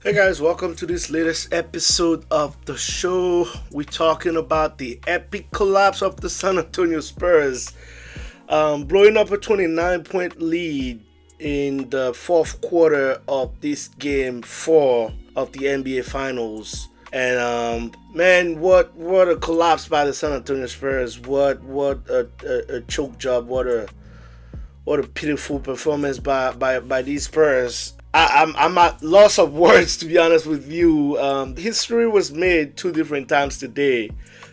Hey guys, welcome to this latest episode of the show. We're talking about the epic collapse of the San Antonio Spurs, blowing up a 29-point lead in the fourth quarter of this game 4 of the NBA Finals. And man, what a collapse by the San Antonio Spurs! What a choke job! What a pitiful performance by these Spurs. I'm at loss of words, to be honest with you. History was made two different times today.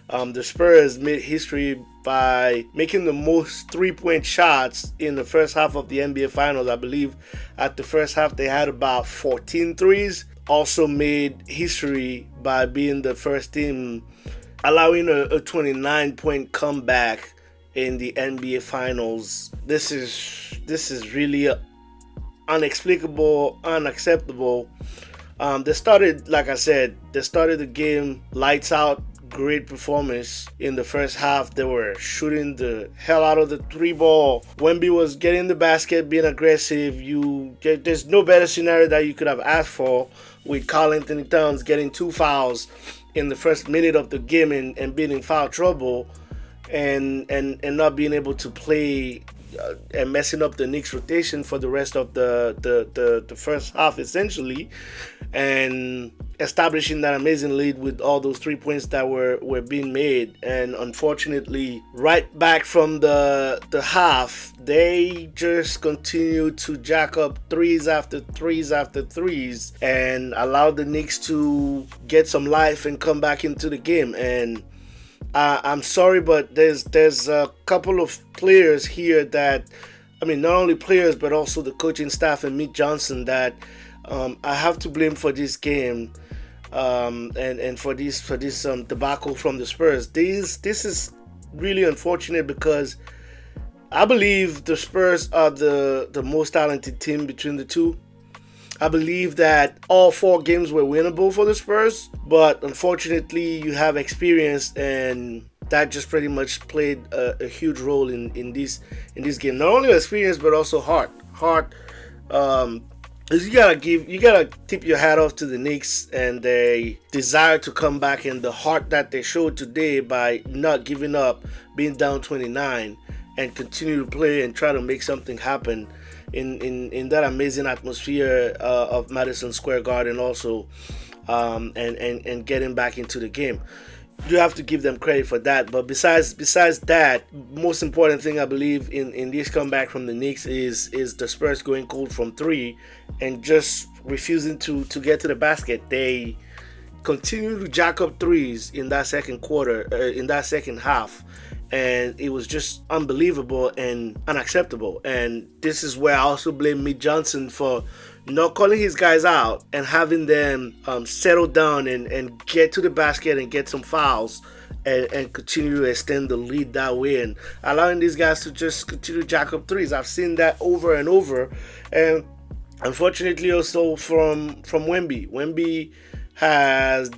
The Spurs made history by making the most three-point shots in the first half of the NBA Finals. I believe at the first half they had about 14 threes. Also made history by being the first team allowing a 29-point comeback in the NBA Finals. This is really unexplicable, unacceptable. They started, like I said, they started the game lights out. Great performance in the first half. They were shooting the hell out of the three ball. Wemby was getting the basket, being aggressive. There's no better scenario that you could have asked for, with Karl-Anthony Towns getting 2 fouls in the first minute of the game and being in foul trouble, and not being able to play, and messing up the Knicks rotation for the rest of the first half, essentially, and establishing that amazing lead with all those 3 points that were being made. And unfortunately, right back from the half, they just continued to jack up threes after threes after threes and allowed the Knicks to get some life and come back into the game. And I'm sorry, but there's a couple of players here that, I mean, not only players but also the coaching staff and Mitch Johnson, that I have to blame for this game, and for this debacle from the Spurs. This is really unfortunate because I believe the Spurs are the most talented team between the two. I believe that all 4 games were winnable for the Spurs, but unfortunately, you have experience, and that just pretty much played a huge role in this game. Not only experience, but also heart. You gotta tip your hat off to the Knicks and their desire to come back, and the heart that they showed today by not giving up, being down 29, and continue to play and try to make something happen in that amazing atmosphere of Madison Square Garden also, and getting back into the game. You have to give them credit for that. But besides that, most important thing I believe in this comeback from the Knicks is the Spurs going cold from 3 and just refusing to get to the basket. They continue to jack up threes in that second quarter, in that second half, and it was just unbelievable and unacceptable. And this is where I also blame Mitch Johnson for not calling his guys out and having them settle down and get to the basket and get some fouls, and continue to extend the lead that way, and allowing these guys to just continue to jack up threes. I've seen that over and over, and unfortunately also from Wemby. Wemby has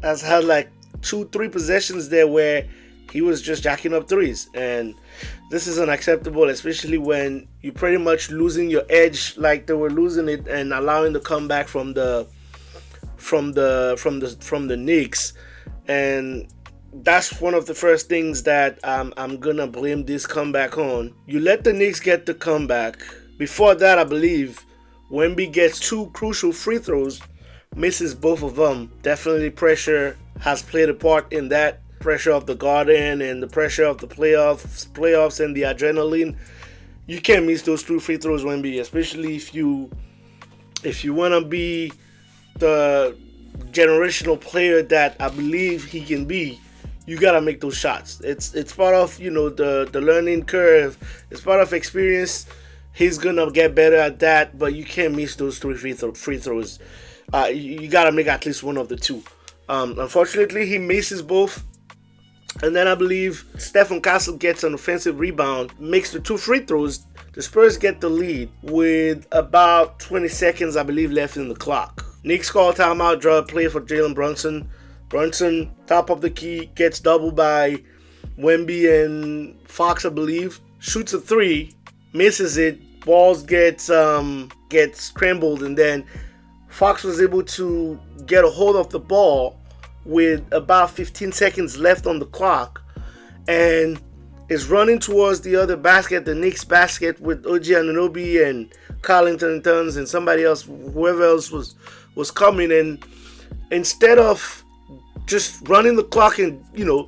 had like 2-3 possessions there where he was just jacking up threes, and this is unacceptable, especially when you're pretty much losing your edge like they were losing it, and allowing the comeback from the Knicks. And that's one of the first things that I'm gonna blame this comeback on. You let the Knicks get the comeback. Before that, I believe Wemby gets 2 crucial free throws, misses both of them. Definitely pressure has played a part in that. Pressure of the Garden and the pressure of the playoffs and the adrenaline. You can't miss those 2 free throws, Wemby, especially if you want to be the generational player that I believe he can be. You gotta make those shots. It's part of the learning curve. It's part of experience. He's gonna get better at that, but you can't miss those 3 free throws. You gotta make at least one of the 2. Unfortunately, he misses both. And then I believe Stephen Castle gets an offensive rebound, makes the 2 free throws. The Spurs get the lead with about 20 seconds, I believe, left in the clock. Knicks call timeout, draw a play for Jalen Brunson. Brunson, top of the key, gets doubled by Wemby and Fox, I believe. Shoots a 3, misses it. Balls gets scrambled, and then Fox was able to get a hold of the ball with about 15 seconds left on the clock and is running towards the other basket, the Knicks basket, with OG Anunoby and Karl-Anthony Towns and somebody else, whoever else was coming. And instead of just running the clock and,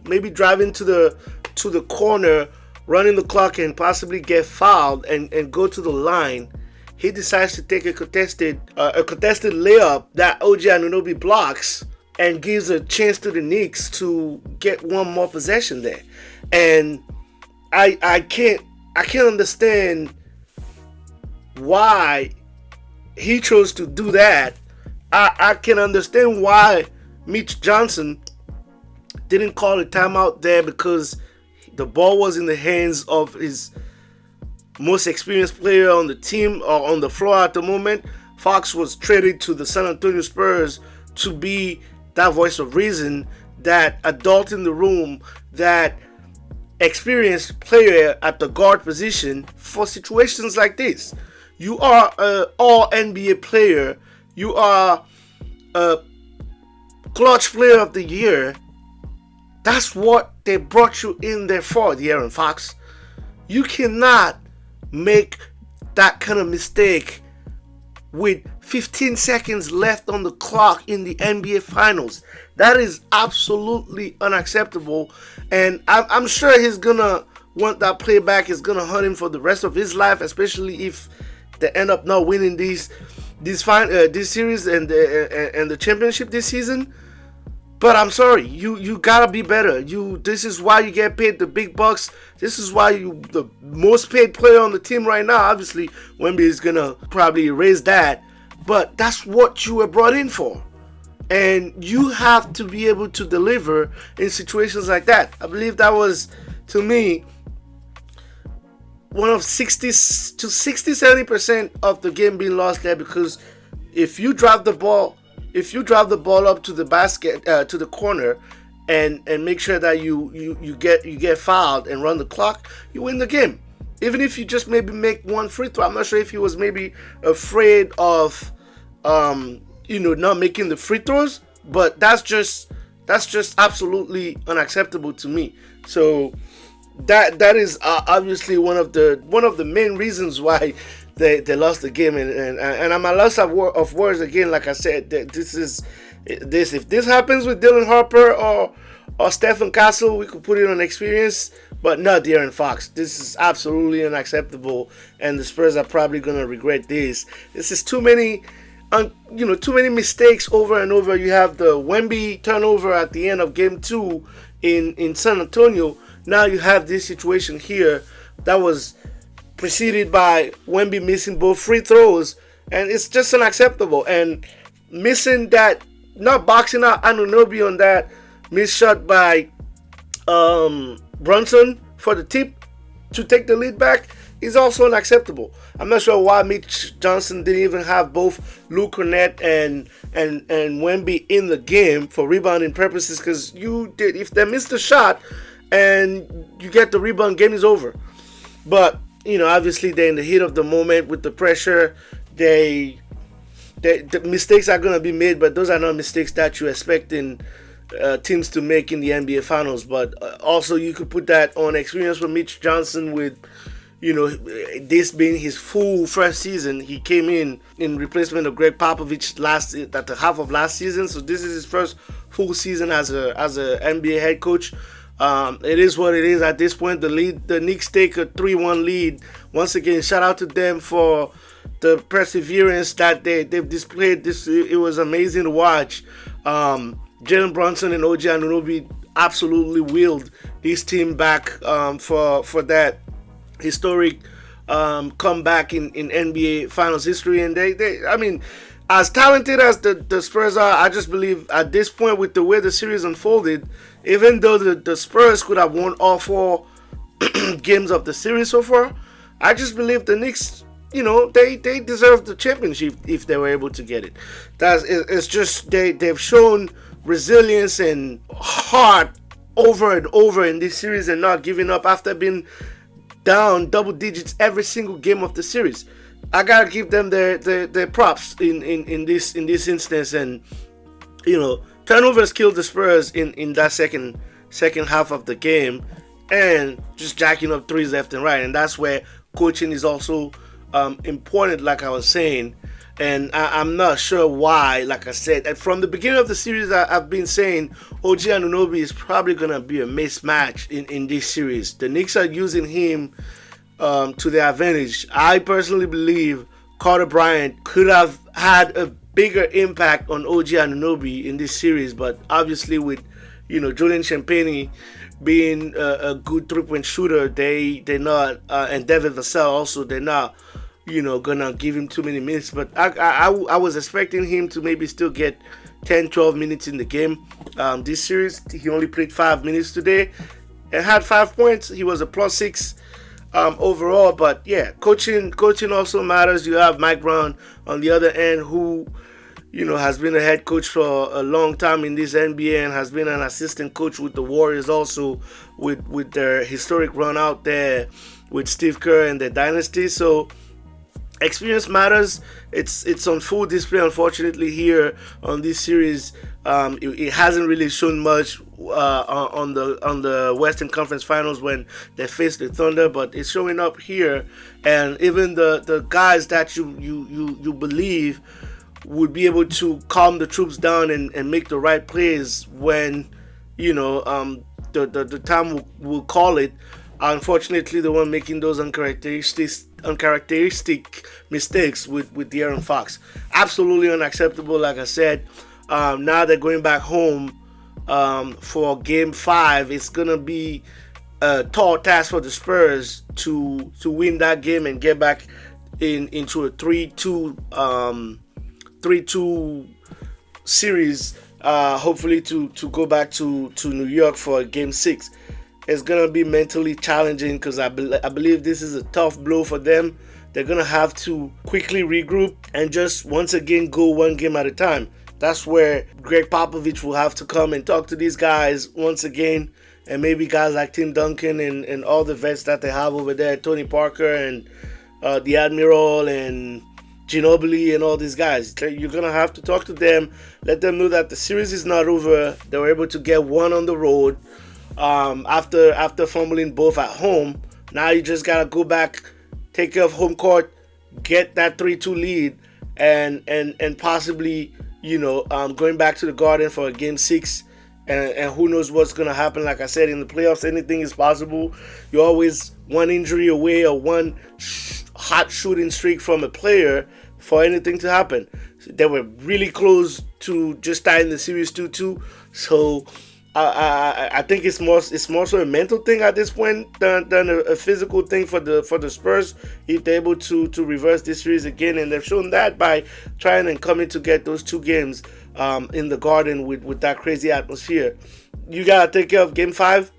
maybe driving to the corner, running the clock and possibly get fouled and go to the line, he decides to take a contested layup that OG Anunoby blocks and gives a chance to the Knicks to get one more possession there. And I can't understand why he chose to do that. I can understand why Mitch Johnson didn't call a timeout there, because the ball was in the hands of his most experienced player on the team or on the floor at the moment. Fox was traded to the San Antonio Spurs to be that voice of reason, that adult in the room, that experienced player at the guard position for situations like this. You are an all NBA player. You are a clutch player of the year. That's what they brought you in there for, De'Aaron Fox. You cannot make that kind of mistake with 15 seconds left on the clock in the NBA Finals. That is absolutely unacceptable, and I'm sure he's gonna want that play back. It's gonna hurt him for the rest of his life, especially if they end up not winning this series and the championship this season. But I'm sorry, you gotta be better. This is why you get paid the big bucks. This is why you the most paid player on the team right now. Obviously, Wemby is gonna probably raise that, but that's what you were brought in for, and you have to be able to deliver in situations like that. I believe that was, to me, one of 60-70% of the game being lost there, because if you drive the ball up to the basket, to the corner, and make sure that you get fouled and run the clock, you win the game. Even if you just maybe make one free throw. I'm not sure if he was maybe afraid of not making the free throws, but that's just absolutely unacceptable to me. So that is obviously one of the main reasons why they lost the game, and I'm a loss of words again. Like I said, if this happens with Dylan Harper or Stephen Castle, we could put it on experience, but not De'Aaron Fox. This is absolutely unacceptable, and the Spurs are probably gonna regret this. This is too many mistakes over and over. You have the Wemby turnover at the end of Game 2 in San Antonio. Now you have this situation here that was preceded by Wemby missing both free throws, and it's just unacceptable. And missing that, not boxing out Anunoby on that missed shot by Brunson for the tip to take the lead back is also unacceptable. I'm not sure why Mitch Johnson didn't even have both Luke Cornett and Wemby in the game for rebounding purposes, because if they miss the shot and you get the rebound, game is over. But obviously they're in the heat of the moment with the pressure. The mistakes are going to be made, but those are not mistakes that you're expecting teams to make in the NBA Finals. But also you could put that on experience for Mitch Johnson with, this being his full first season. He came in replacement of Greg Popovich at the half of last season. So this is his first full season as a NBA head coach. It is what it is at this point. The Knicks take a 3-1 lead. Once again, shout out to them for the perseverance that they've displayed. It was amazing to watch. Jalen Brunson and OG Anunoby absolutely willed this team back for that historic comeback in NBA Finals history. And they as talented as the Spurs are, I just believe at this point, with the way the series unfolded, even though the Spurs could have won all 4 games of the series so far, I just believe the Knicks, they deserve the championship if they were able to get it. It's just they've shown resilience and heart over and over in this series and not giving up after being down double digits every single game of the series. I gotta give them their props in this instance. And turnovers killed the Spurs in that second half of the game, and just jacking up threes left and right. And that's where coaching is also important, like I was saying. And I'm not sure why. Like I said, and from the beginning of the series, I've been saying OG Anunoby is probably gonna be a mismatch in this series. The Knicks are using him to their advantage. I personally believe Carter Bryant could have had a bigger impact on OG Anunoby in this series, but obviously with Julian Champagny being a good 3-point shooter, they're not, and Devin Vassell also, they're not gonna give him too many minutes. But I was expecting him to maybe still get 10-12 minutes in the game. This series he only played 5 minutes today and had 5 points. He was a +6 overall. But yeah, coaching also matters. You have Mike Brown on the other end, who has been a head coach for a long time in this NBA and has been an assistant coach with the Warriors also, with their historic run out there with Steve Kerr and the dynasty. So experience matters. It's on full display, unfortunately, here on this series. It hasn't really shown much on the Western Conference Finals when they faced the Thunder, but it's showing up here. And even the guys that you believe would be able to calm the troops down and make the right plays when the time will call it. Unfortunately, the one making those uncharacteristic mistakes with De'Aaron Fox. Absolutely unacceptable. Like I said, now they're going back home for Game 5. It's gonna be a tall task for the Spurs to win that game and get back into a 3-2 series. Hopefully to go back to New York for Game 6. It's going to be mentally challenging because I believe this is a tough blow for them. They're going to have to quickly regroup and just once again go one game at a time. That's where Greg Popovich will have to come and talk to these guys once again, and maybe guys like Tim Duncan and all the vets that they have over there, Tony Parker and the Admiral and Ginobili and all these guys. You're going to have to talk to them, let them know that the series is not over. They were able to get one on the road. After fumbling both at home, now you just gotta go back, take care of home court, get that 3-2 lead, and possibly going back to the Garden for a Game 6, and who knows what's gonna happen. Like I said, in the playoffs, anything is possible. You're always one injury away or one hot shooting streak from a player for anything to happen. So they were really close to just tying the series 2-2. So I think it's more so a mental thing at this point than a physical thing for the Spurs. If they're able to reverse this series again, and they've shown that by trying and coming to get those 2 games in the Garden with that crazy atmosphere. You gotta take care of Game 5,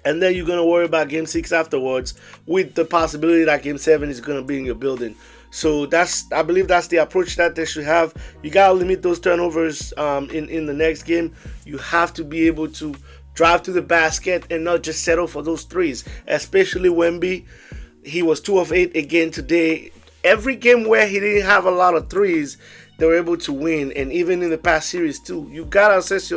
and then you're gonna worry about Game 6 afterwards, with the possibility that Game 7 is gonna be in your building. So I believe that's the approach that they should have. You gotta limit those turnovers in the next game. You have to be able to drive to the basket and not just settle for those threes. Especially Wemby, he was 2 of 8 again today. Every game where he didn't have a lot of threes, they were able to win. And even in the past series too, you gotta assess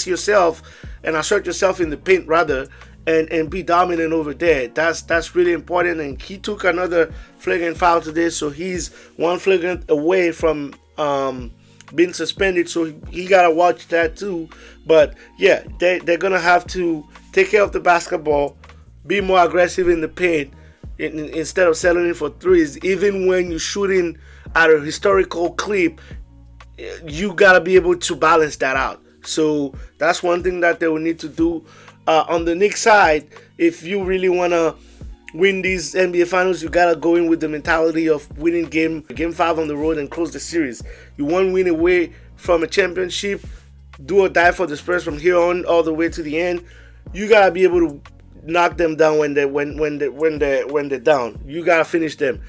yourself and assert yourself in the paint rather. And be dominant over there. That's really important. And he took another flagrant foul today, so he's one flagrant away from being suspended. So he gotta watch that too. But yeah, they're gonna have to take care of the basketball, be more aggressive in the paint instead of settling for threes. Even when you're shooting at a historical clip, you gotta be able to balance that out. So that's one thing that they will need to do. On the Knicks side, if you really want to win these NBA Finals, you got to go in with the mentality of winning game 5 on the road and close the series. You one win away from a championship, do or die for the Spurs from here on all the way to the end. You got to be able to knock them down when they're down. You got to finish them.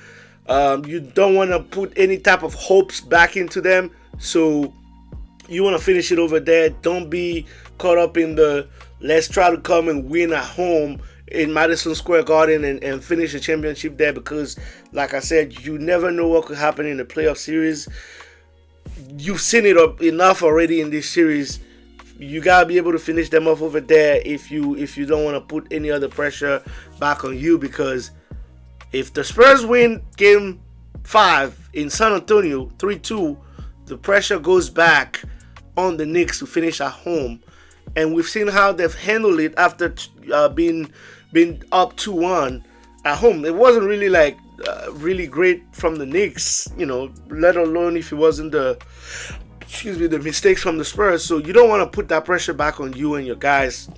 You don't want to put any type of hopes back into them, so you want to finish it over there. Don't be caught up in the let's try to come and win at home in Madison Square Garden and finish a championship there, because, like I said, you never know what could happen in the playoff series. You've seen it enough already in this series. You gotta be able to finish them off over there if you don't want to put any other pressure back on you, because if the Spurs win Game 5 in San Antonio 3-2, the pressure goes back on the Knicks to finish at home. And we've seen how they've handled it after being up 2-1 at home. It wasn't really like really great from the Knicks, let alone if it wasn't the mistakes from the Spurs. So you don't want to put that pressure back on you and your guys.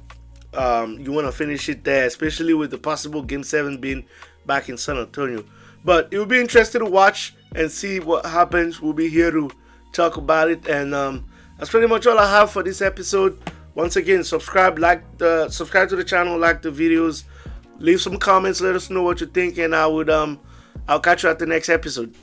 You want to finish it there, especially with the possible Game 7 being back in San Antonio. But it will be interesting to watch and see what happens. We'll be here to talk about it. And that's pretty much all I have for this episode. Once again, subscribe to the channel, like the videos, leave some comments, let us know what you think, and I'll catch you at the next episode.